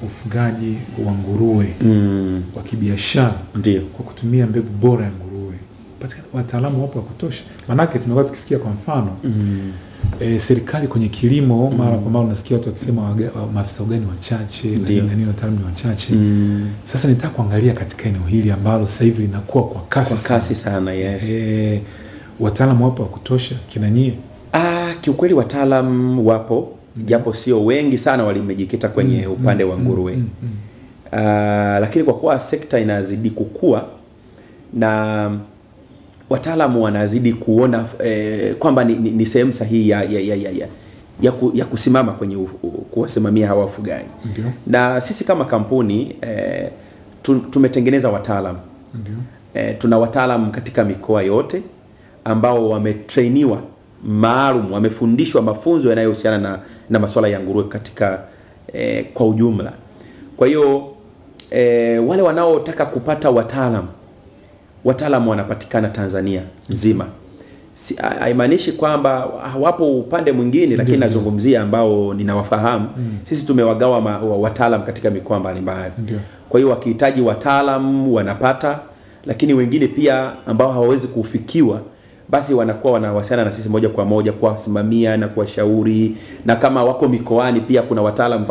ufugaji wa nguruwe wa kibiashara kwa kutumia mbegu bora ya nguruwe. Wataalamu wapo wa kutosha? Manake tumekuwa tukisikia kwa mfano serikali kwenye kilimo mara kwa mara unasikia watu wakisema maafisa ugani wachache na nini wataalamu wachache. Sasa nitaka kuangalia katika eneo hili ambalo sasa hivi linakuwa kwa kasi sana. Yes. Wataalamu wapo wa kutosha kinanyie? Kiukweli wataalamu wapo, japo sio wengi sana walimejikita kwenye upande wa nguruwe. Lakini kwa kuwa sekta inazidi kukua na wataalamu wanazidi kuona kwamba ni sehemu sahihi ya kusimama kwenye kuwasimamia hawa wafugaji. Na sisi kama kampuni tumetengeneza wataalamu. Tuna wataalamu katika mikoa yote ambao wametrainiwa maalum, wamefundishwa mafunzo yanayohusiana na masuala ya nguruwe katika kwa ujumla. Kwa hiyo wale wanaotaka kupata wataalamu wanapatikana Tanzania nzima. Haimaanishi kwamba wapo upande mwingine, lakini nazungumzia ambao ninawafahamu. Sisi tumewagawa wataalamu katika mikoa mbalimbali. Kwa hiyo wakihitaji wataalamu wanapata, lakini wengine pia ambao hawawezi kufikiwa basi wanakuwa wanawasiliana na sisi moja kwa moja kuwasimamia na kuwashauri. Na kama wako mikoani pia kuna wataalamu,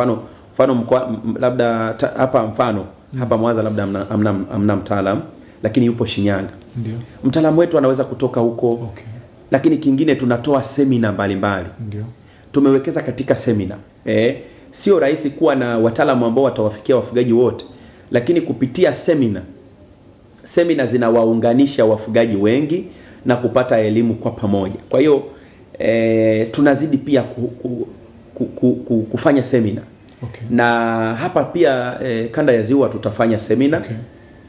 mfano mkoa labda hapa Mwanza labda amna mtaalamu, lakini yupo Shinyanga. Mtaalamu wetu anaweza kutoka huko. Lakini kingine tunatoa semina mbalimbali. Tumewekeza katika semina. Sio rahisi kuwa na wataalamu ambao watawafikia wafugaji wote, lakini kupitia semina zinawaunganisha wafugaji wengi na kupata elimu kwa pamoja. Kwa hiyo tunazidi pia kufanya semina. Na hapa pia kanda ya Ziwa tutafanya semina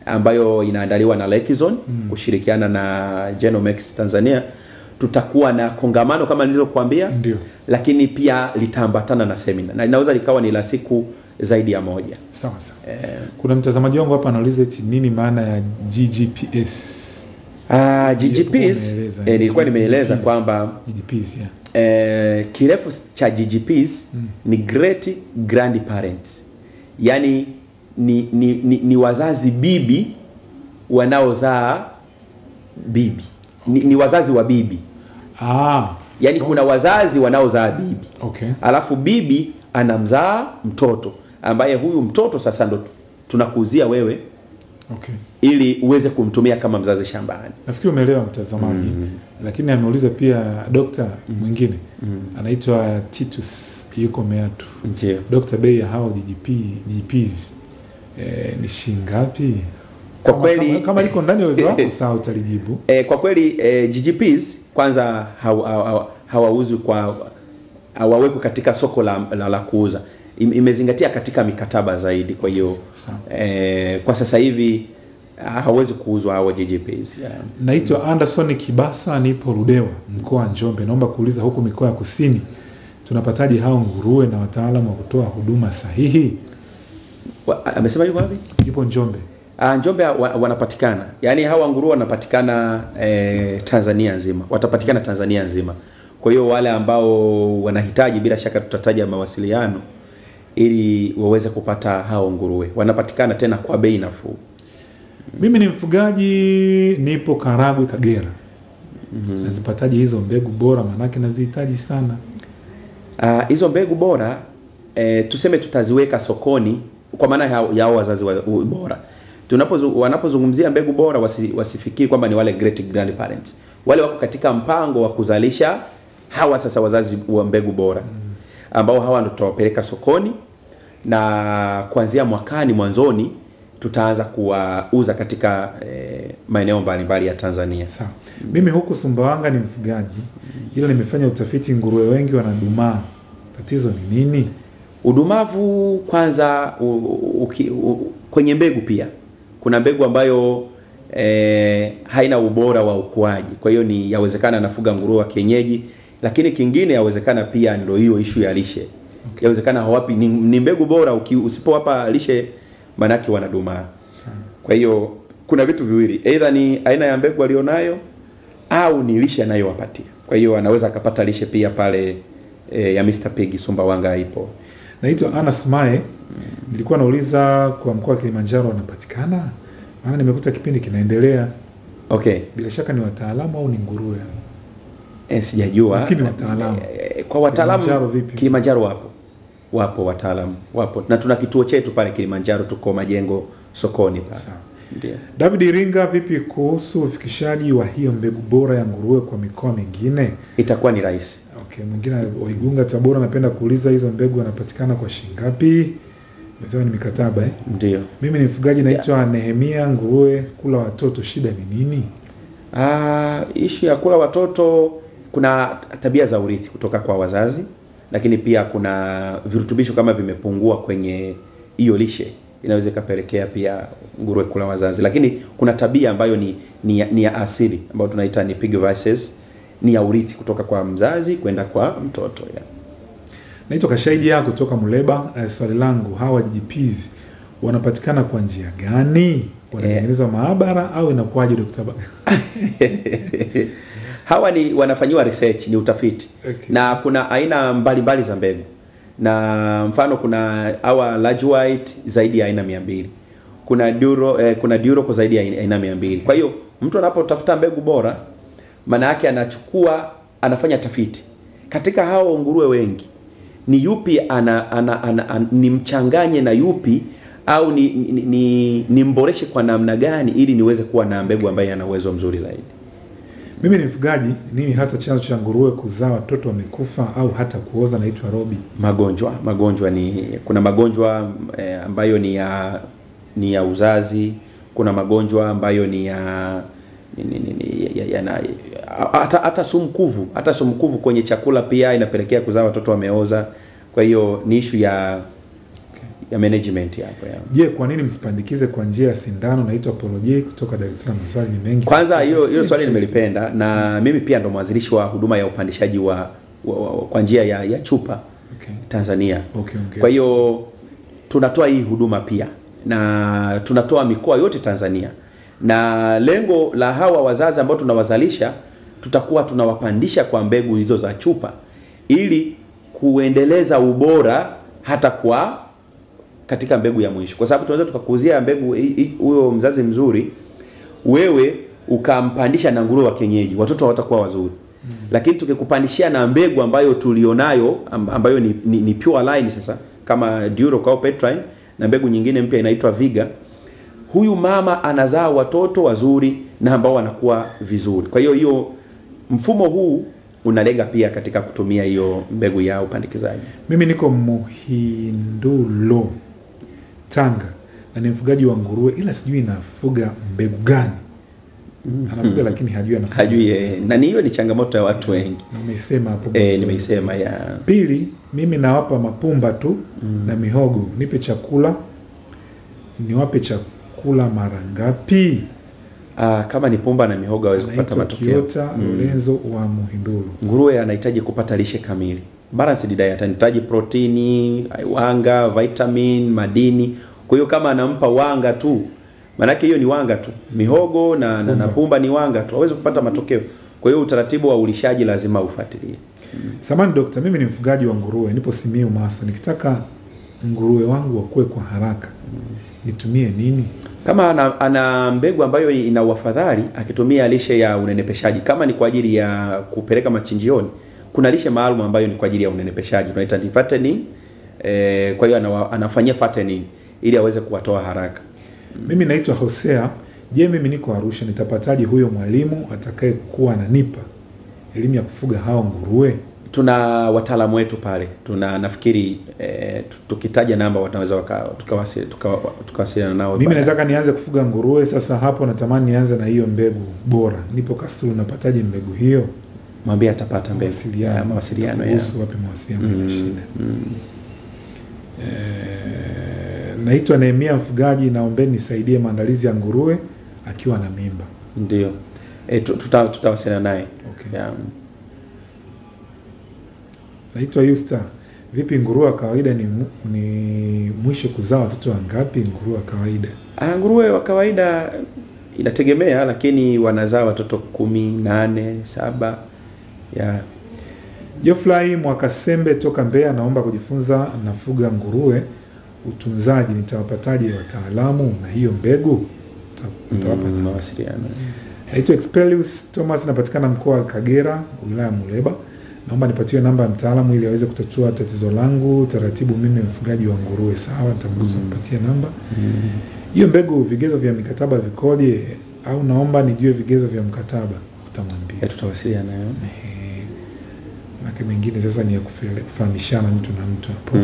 ambayo inaandaliwa na Lekizone kushirikiana na Genomex Tanzania. Tutakuwa na kongamano kama nilizokuambia, lakini pia litaambatana na semina, na inaweza likawa ni la siku zaidi ya moja. Sawa. Kuna mtazamaji wangu hapa anauliza nini maana ya GGPS? GGPS nilikuwa nimeeleza kwamba GGPS kirefu cha GGPS ni Great Grandparents. Yaani ni wazazi bibi wanaozaa bibi. Ni wazazi wa bibi. Yaani kuna wazazi wanaozaa bibi. Alafu bibi anamzaa mtoto ambaye huyu mtoto sasa ndo tunakuzia wewe. Ili uweze kumtumia kama mzazi shambani. Nafikiri umeelewa mtazamaji. Lakini ameuliza pia dokta mwingine anaitwa Titus yuko Meatu. Dr. bei ya hao GGPs ni shilingi? Kwa kweli kama liko ndani ya uwezo wako sawa utalijibu. Kwa kweli GGPs kwanza hawauzwi hawawekwi katika soko la kuuza. Imezingatia katika mikataba zaidi. Kwa hiyo kwa sasa hivi hawezi kuuzwa hao GGPs. Naitwa Anderson Kibasa, nipo Ludewa mkoa wa Njombe. Naomba kuuliza huko mikoa ya kusini tunapataje hao nguruwe na wataalamu wa kutoa huduma sahihi? Amesema yuko wapi? Yupo Njombe. Njombe wanapatikana. Yaani hawa nguruwe wanapatikana Tanzania nzima. Watapatikana Tanzania nzima. Kwa hiyo wale ambao wanahitaji, bila shaka tutataja mawasiliano ili waweze kupata hao nguruwe. Wanapatikana tena kwa bei nafuu. Mimi ni mfugaji, nipo Karagwe, Kagera. Nazipataje hizo mbegu bora, manake nazihitaji sana? Hizo mbegu bora tuseme tutaziweka sokoni kwa maana ya wazazi bora. Wanapozungumzia mbegu bora wasifikiri kwamba ni wale great grandparents. Wale wako katika mpango wa kuzalisha hawa sasa wazazi wa mbegu bora ambao hawa ndo tutawapeleka sokoni, na kuanzia mwakani mwanzoni tutaanza kuwauza katika maeneo mbalimbali ya Tanzania. Sawa. Mimi huku Sumbawanga ni mfugaji, ila nimefanya utafiti, nguruwe wengi wanadumaa. Tatizo ni nini? Udumavu kwanza kwenye mbegu pia. Kuna mbegu ambayo haina ubora wa ukuaji. Kwa hiyo ni yawezekana nafuga nguruwe wa kienyeji, lakini kingine yawezekana pia ndio hiyo issue ya lishe. Okay. Yawezekana hawapi ni mbegu bora, usipowapa lishe manake wanadumaa. Kwa hiyo kuna vitu viwili, either ni aina ya mbegu alionayo au ni lishe anayowapatia. Kwa hiyo anaweza akapata lishe pia pale ya Mr. Pig Sumbawanga ipo. Naitwa Anas Mae. Nilikuwa nauliza kwa mkoa wa Kilimanjaro wanapatikana? Maana nimekuta kipindi kinaendelea. Okay. Bila shaka ni wataalamu au ni nguruwe? Sijajua. Lakini wataalamu. Kwa wataalamu Kilimanjaro wapo wataalamu, wapo. Na tuna kituo chetu pale Kilimanjaro, tuko Majengo sokoni pale. Sawa. Ndio. David Iringa, vipi kuhusu ufikishaji wa hiyo mbegu bora ya nguruwe kwa mikoa mingine? Itakuwa ni rahisi. Okay, mwingine wa Igunga Tabora napenda kuuliza hizo mbegu wanapatikana kwa shilingi ngapi? Umesema ni mikataba Ndio. Mimi ni mfugaji naitwa Nehemia. Nguruwe kula watoto, shida ni nini? Issue ya kula watoto, kuna tabia za urithi kutoka kwa wazazi, lakini pia kuna virutubisho kama vimepungua kwenye hiyo lishe, inaweza kapelekea pia nguruwe kula wazazi. Lakini kuna tabia ambayo ni ya asili ambayo tunaita ni pig vices, ni ya urithi kutoka kwa mzazi kwenda kwa mtoto ya. Naitwa Kashaidia kutoka Muleba. Swali langu, hawa GPs wanapatikana kwa njia gani? Wanatengenezwa maabara au inakuwaje Dr. Hawa wanafanyiwa research, ni utafiti. Okay. Na kuna aina mbalimbali za mbegu. Na mfano kuna hawa large white zaidi ya aina 200. Kuna Duro kwa zaidi ya aina 200. Kwa hiyo mtu anapotafuta mbegu bora, maana yake anafanya tafiti. Katika hao nguruwe wengi, ni yupi ni mchanganye na yupi, au ni mboreshe kwa namna gani ili niweze kuwa na mbegu ambayo ina uwezo mzuri zaidi. Mimi ni mfugaji, nini hasa chanzo cha nguruwe kuzaa watoto wamekufa au hata kuoza? Naitwa Robi. Magonjwa kuna magonjwa ambayo ni ya uzazi, kuna magonjwa ambayo ni ya hata sumu kuvu kwenye chakula pia inapelekea kuzaa watoto wameoza. Kwa hiyo ni issue ya management hapo ya. Je, kwa nini msipandikize kwa njia ya sindano? Naitwa Apology kutoka Dar es Salaam. Swali ni mengi. Kwanza hiyo swali nimelipenda, na mimi pia ndo mwanzilishi wa huduma ya upandishaji kwa njia ya chupa. Okay. Tanzania. Okay. Kwa hiyo tunatoa hii huduma pia, na tunatoa mikoa yote Tanzania. Na lengo la hawa wazazi ambao tunawazalisha, tutakuwa tunawapandisha kwa mbegu hizo za chupa ili kuendeleza ubora hata katika mbegu ya mwisho. Kwa sababu tunaweza tukakuuzia mbegu huyo mzazi mzuri, wewe ukampandisha na nguruwe wa kienyeji, watoto hawatakuwa wazuri. Lakini tukikupandishia na mbegu ambayo tulionayo ambayo ni pure line sasa, kama Duro au Petrine, na mbegu nyingine mpya inaitwa Viga, huyu mama anazaa watoto wazuri na ambao wanakuwa vizuri. Kwa hiyo mfumo huu unalenga pia katika kutumia hiyo mbegu ya upandikizaji. Mimi niko Muhindulo, Tanga, na ni mfugaji wa nguruwe, ila sijui nafuga mbegu gani. Anafuga lakini hajui na hiyo ni changamoto ya watu wengi. Na umesema hapo. Nimeisema ya. Pili, mimi nawapa mapumba tu na mihogo. Nipe chakula. Niwape chakula mara ngapi? Kama ni pumba na mihogo hawezi kupata matokeo. Lorenzo wa Muhindulo. Nguruwe anahitaji kupata lishe kamili. Balanced diet, anahitaji protini, wanga, vitamin, madini. Kwa hiyo kama anampa wanga tu, manake hiyo ni wanga tu. Mihogo na pumba ni wanga tu, hawezi kupata matokeo. Kwa hiyo utaratibu wa ulishaji lazima ufuatilie. Samahani Dokta, mimi ni mfugaji wa nguruwe, nipo Simiyu Maso. Nikitaka nguruwe wangu wakue kwa haraka, nitumie nini? Kama ana mbegu ambayo ina wafadhali, akitumia lishe ya unenepeshaji. Kama ni kwa ajili ya kupeleka machinjioni, kuna lishe maalum ambayo ni kwa ajili ya unenepeshaji, tunaita fattening. Kwa hiyo anafanyia fattening ili aweze kuwatoa haraka. Mimi naitwa Hosea. Je, mimi niko Arusha, nitapataje huyo mwalimu atakaye kuwa ananipa elimu ya kufuga hao nguruwe? Tuna wataalamu wetu pale. Nafikiri tukitaja namba wataweza tukawasiliana nao. Mimi nataka nianze kufuga nguruwe sasa, hapo natamani nianze na hiyo mbegu bora. Nipo Kasulu, napataje mbegu hiyo? Mwambie atapata mbegu. Mawasiliano ya. Wapi mawasiliano ya shida. Naitwa Nehemia mfugaji, naombeni nisaidie maandalizi ya nguruwe akiwa na mimba. Ndio. Tutawasiliana naye. Okay. Naitwa Yusta. Vipi nguruwe wa kawaida ni mwisho kuzaa watoto wangapi nguruwe wa kawaida? Nguruwe wa kawaida inategemea, lakini wanazaa watoto 18, 7 ya. Geoffrey Mwakasembe toka Mbeya, naomba kujifunza, nafuga nguruwe, utunzaji nitawapataje wataalamu na hiyo mbegu? Utawapa mawasiliano. Naitwa Expelius Thomas, napatikana mkoa wa Kagera, wilaya Muleba. Naomba nipatiwe namba ya mtaalamu ili aweze kutatua tatizo langu. Taratibu mimi mfugaji wa nguruwe. Sawa, nitamruhusu nipatie namba. Hiyo mbegu vigezo vya mikataba vikoje, au naomba nijue vigezo vya mkataba? Utamwambia. Tutawasiliana nayo. Na mengine sasa ni ya kufahamishana mtu na mtu hapo.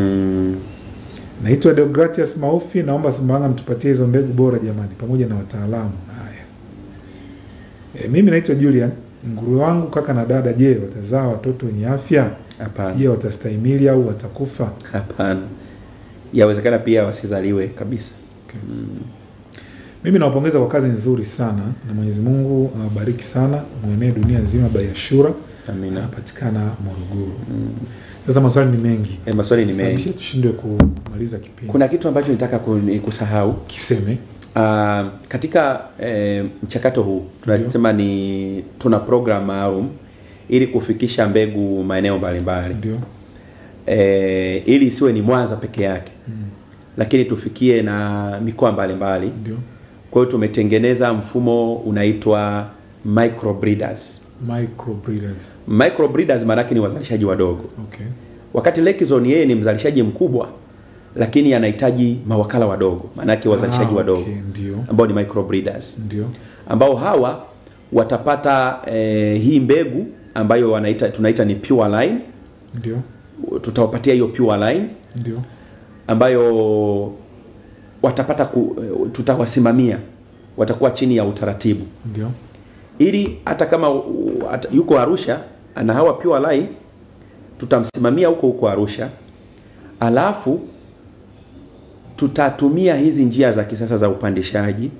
Naitwa Deogratius Maufi, naomba Sumbawanga mtupatie hizo mbegu bora jamani, pamoja na wataalamu. Haya. Mimi naitwa Julian. Nguruwe wangu kaka na dada, je, watazaa watoto wenye afya? Hapana. Je, watastahimili au watakufa? Hapana. Yawezekana pia wasizaliwe kabisa. Okay. Mimi nawapongeza kwa kazi nzuri sana, na Mwenyezi Mungu awabariki sana, muenee dunia nzima Bayashura. Amina. Napatikana Morogoro. Sasa maswali ni mengi. Maswali ni mengi. Sasa tushindwe kumaliza kipindi. Kuna kitu ambacho nitaka kusahau. Kiseme. Katika mchakato huu tunasema tuna program maalum ili kufikisha mbegu maeneo mbalimbali. Ndio. Ili isiwe ni Mwanza peke yake. Lakini tufikie na mikoa mbalimbali. Ndio. Kwa hiyo tumetengeneza mfumo unaitwa microbreeders. Microbreeders maana yake ni wazalishaji wadogo. Okay. Wakati Lekizone yeye ni mzalishaji mkubwa, lakini anahitaji mawakala wadogo, maana yake wazalishaji wadogo. Okay, ndio. Ambao ni microbreeders. Ndio. Ambao hawa watapata hii mbegu ambayo tunaita ni pure line. Ndio. Tutawapatia hiyo pure line. Ndio. Ambayo watapata tutawasimamia, watakuwa chini ya utaratibu. Ndio. Ili hata kama yuko Arusha ana hawa pure line, tutamsimamia huko Arusha. Alafu tutatumia hizi njia za kisasa za upandishaji.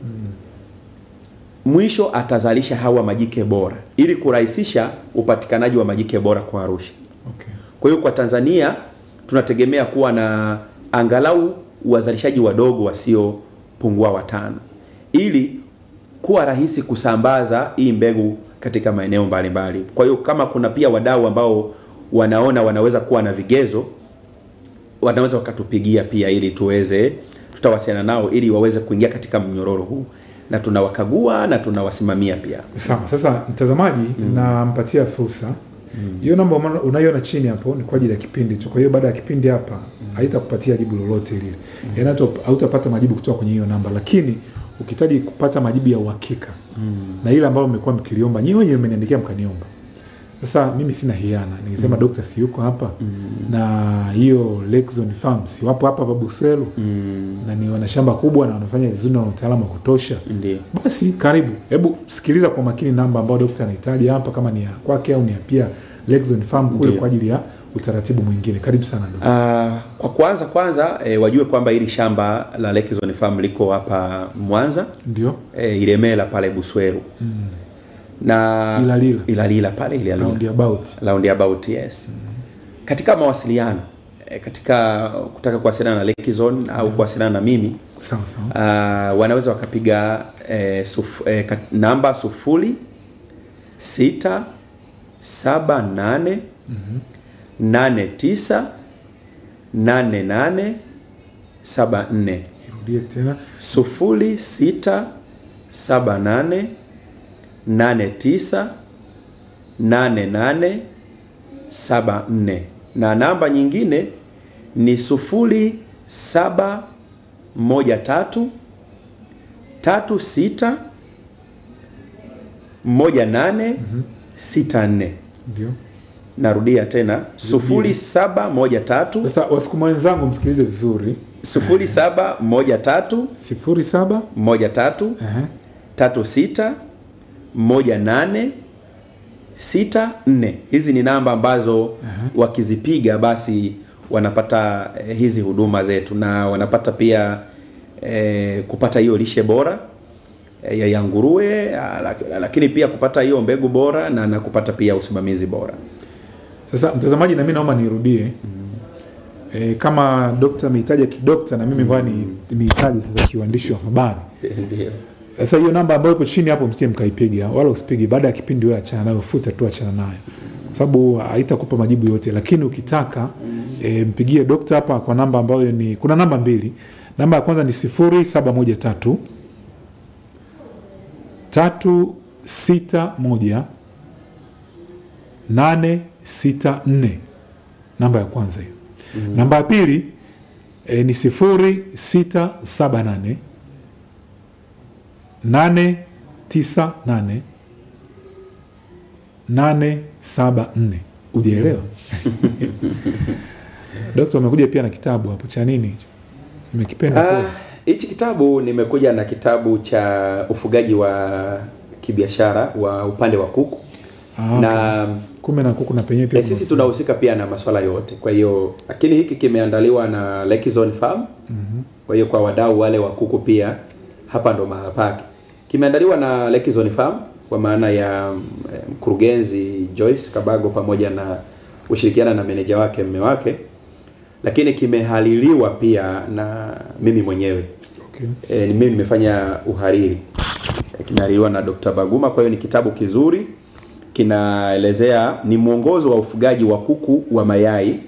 Mwisho atazalisha hawa majike bora ili kurahisisha upatikanaji wa majike bora kwa Arusha. Okay. Kwa hiyo kwa Tanzania tunategemea kuwa na angalau wazalishaji wadogo wasiopungua 5 ili kuwa rahisi kusambaza hii mbegu katika maeneo mbalimbali. Kwa hiyo kama kuna pia wadau ambao wanaona wanaweza kuwa na vigezo, wanaweza wakatupigia pia ili tutawasiliana nao ili waweze kuingia katika mnyororo huu, na tunawakagua na tunawasimamia pia. Sawa. Sasa mtazamaji, nampatia fursa. Hiyo namba unaiona chini hapo ni kwa ajili ya kipindi tu. Kwa hiyo baada ya kipindi hapa haitakupatia jibu lolote lile. Yaani hautapata majibu kutoka kwenye hiyo namba, lakini ukihitaji kupata majibu ya uhakika na ile ambayo mmekuwa mkiliomba, nyinyi wenyewe mmeniandikia mkaniomba. Sasa mimi sina hiana. Nikisema Dr. si yuko hapa na hiyo Lekizone Farm si wapo hapa Buswelu na ni wanashamba kubwa na wanafanya vizuri na utaalamu wa kutosha. Ndiyo. Basi karibu. Hebu sikiliza kwa makini namba ambayo daktari anahitaji hapa, kama ni ya kwake au ni ya pia Lekizone Farm kule kwa ajili ya utaratibu mwingine. Karibu sana daktari. Kwa kwanza wajue kwamba hili shamba la Lekizone Farm liko hapa Mwanza. Ndio. Ilemela pale Buswelu. Na Ilalila pale roundabout yes. Katika mawasiliano katika kutaka kuwasiliana na Lekizone au kuwasiliana na mimi, sawa, wanaweza wakapiga namba 0678 89 88 74. Irudie tena. 0678 89 88 74, na namba nyingine ni 0713 36 1864. Ndio. Narudia tena 0713. Sasa wasukuma wenzangu msikilize vizuri. 0713 36 1864. Hizi ni namba ambazo wakizipiga basi wanapata hizi huduma zetu, na wanapata pia kupata hiyo lishe bora ya nguruwe, lakini pia kupata hiyo mbegu bora na kupata pia usimamizi bora. Sasa mtazamaji, na mimi naomba nirudie. kama daktari amehitaji kidokta na mimi ngoja nimehitaji za kiwandishi wa habari. Ndio. Sasa hiyo namba ambayo iko chini hapo msije mkaipiga wala usipige, baada ya kipindi wewe achana nayo, futa tu, achana nayo. Kwa sababu haitakupa majibu yote, lakini ukitaka mpigie daktari hapa kwa namba ambayo ni, kuna namba mbili. Namba ya kwanza ni 0713 361 864. Namba ya kwanza hiyo. Namba ya pili ni 0678 898 874. Ujielewa? Daktari amekuja pia na kitabu hapo cha nini hicho? Nimekipenda. Hichi kitabu nimekuja na kitabu cha ufugaji wa kibiashara wa upande wa kuku. Na kumbe na kuku na penyewe pia sisi tunahusika pia na masuala yote. Kwa hiyo lakini hiki kimeandaliwa na Lake Zone Farm. Kwa hiyo kwa wadau wale wa kuku pia hapa ndo mahala pake. Kimeandaliwa na Lake Zone Farm kwa maana ya mkurugenzi Joyce Kabago pamoja na ushirikiana na meneja wake mume wake. Lakini kimehaliliwa pia na mimi mwenyewe. Ni mimi nimefanya uhariri. Kimehaliliwa na Dr. Baguma. Kwa hiyo ni kitabu kizuri, kinaelezea ni mwongozo wa ufugaji wa kuku wa mayai,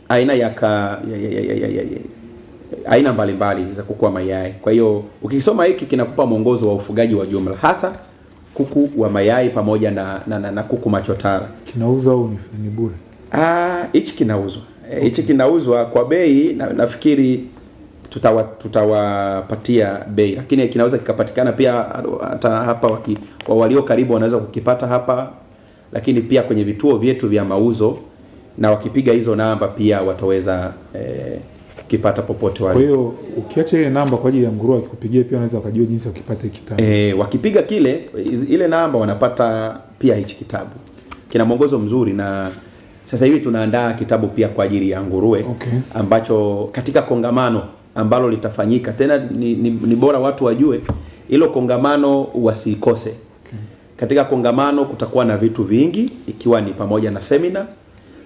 aina aina mbalimbali za kuku wa mayai. Kwa hiyo ukisoma hiki kinakupa mwongozo wa ufugaji wa jumla, hasa kuku wa mayai pamoja na kuku machotara. Kinauzwa au ni bure? Hichi kinauzwa. Hichi kinauzwa kwa bei, nafikiri tutawapatia bei, lakini kinaweza kikapatikana pia hata hapa kwa walio karibu wanaweza kukipata hapa, lakini pia kwenye vituo vyetu vya mauzo, na wakipiga hizo namba pia wataweza kukipata popote wale. Kwa hiyo ukiacha ile namba kwa ajili ya nguruwe akikupigia pia unaweza kujua jinsi ya kupata kitabu. Wakipiga ile namba wanapata pia hichi kitabu. Kina mwongozo mzuri, na sasa hivi tunaandaa kitabu pia kwa ajili ya nguruwe, ambacho katika kongamano ambalo litafanyika tena ni bora watu wajue hilo kongamano wasikose. Katika kongamano kutakuwa na vitu vingi, ikiwa ni pamoja na seminar,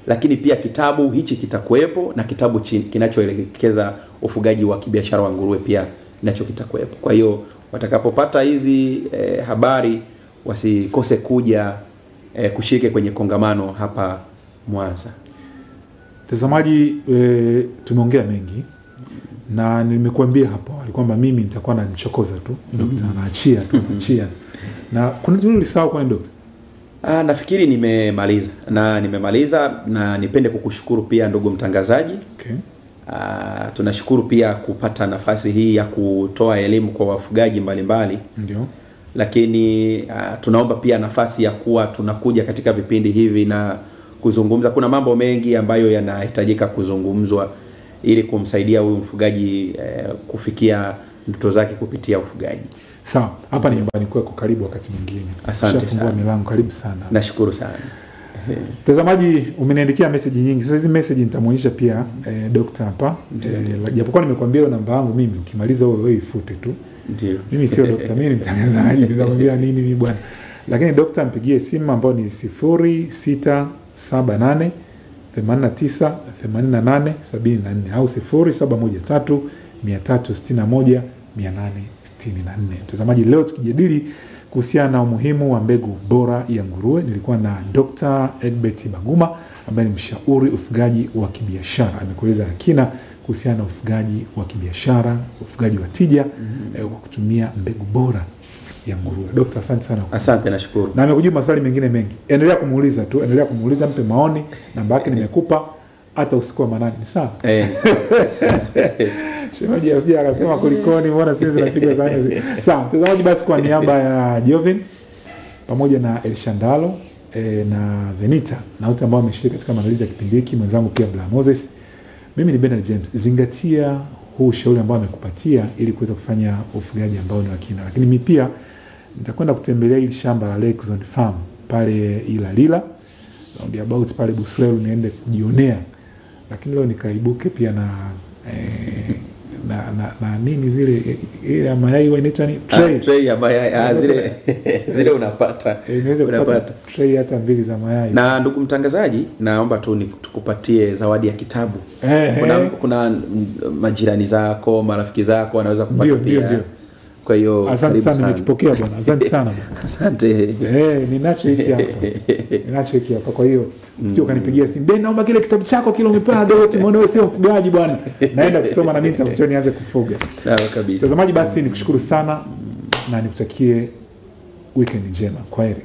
lakini pia kitabu hichi kitakuwepo, na kitabu kinachoelekeza ufugaji wa kibiashara wa nguruwe pia nacho kitakuwepo. Kwa hiyo watakapopata hizi habari wasikose kuja kushiriki kwenye kongamano hapa Mwanza. Mtazamaji, tumeongea mengi na nimekuambia hapo kwamba mimi nitakuwa namchokoza tu daktari, anaachia tu anaachia. Na kuna kitu nilisahau kwa daktari. Nafikiri nimemaliza na nipende kukushukuru pia ndugu mtangazaji. Tunashukuru pia kupata nafasi hii ya kutoa elimu kwa wafugaji mbalimbali. Ndio. Lakini tunaomba pia nafasi ya kuwa tunakuja katika vipindi hivi na kuzungumza. Kuna mambo mengi ambayo yanahitajika kuzungumzwa ili kumsaidia huyu mfugaji kufikia ndoto zake kupitia ufugaji. Sawa, hapa ni nyumbani kwako, karibu wakati mwingine. Asante sana. Milango, karibu sana. Nashukuru sana. Mtazamaji, umeniandikia message nyingi. Sasa hizi message nitamuonyesha pia daktari hapa. Japokuwa nimekuambia namba yangu mimi, ukimaliza wewe ifute tu. Ndio. Mimi sio daktari, mimi ni mtangazaji. Nitakwambia nini mimi bwana. Lakini daktari mpigie simu ambayo ni 0678 89 88 74 au 0713 361 864. Mtazamaji, leo tukijadili kuhusiana na umuhimu wa mbegu bora ya nguruwe, nilikuwa na Dr. Egbert Baguma ambaye ni mshauri ufugaji wa kibiashara. Amekueleza kina kuhusiana na ufugaji wa kibiashara, ufugaji wa tija kwa kutumia mbegu bora ya nguruwe. Daktari, asante sana. Asante, nashukuru. Na amekujibu maswali mengine mengi. Endelea kumuuliza tu, mpe maoni, namba yake nimekupa, hata usiku manani. Ni sawa? Sawa. Shemeji asije akasema kulikoni, mbona sisi tunapiga sana. Sawa, mtazamaji, basi kwa niaba ya Jovin pamoja na Elshandalo na Venita na wote ambao wameshiriki katika maandalizi ya kipindi hiki, mwenzangu pia Bla Moses, mimi ni Bernard James. Zingatia huu ushauri ambao amekupatia ili kuweza kufanya ufugaji ambao ni wa kina. Lakini mimi pia nitakwenda kutembelea hili shamba la Lake Zone Farm pale Ilalila, round about pale Buswelu, niende kujionea. Lakini leo nikaibuke pia na na nini zile ile mayai inaitwa ni tray ya mayai zile unapata tray hata 2 za mayai. Na ndugu mtangazaji, naomba tu tukupatie zawadi ya kitabu. Kuna majirani zako, marafiki zako wanaweza kupata pia. Kwa hiyo asante sana, nimekipokea bwana. Asante sana bwana. Asante. Ninacho hiki hapa. Kwa hiyo sio kanipigia simu, "Ben, naomba kile kitabu chako kile umepewa Dot, umeona wewe sio mfugaji bwana." Naenda kusoma na mimi nitakutoa nianze kufuga. Sawa kabisa. Mtazamaji, basi nikushukuru sana na nikutakie weekend njema. Kwaheri.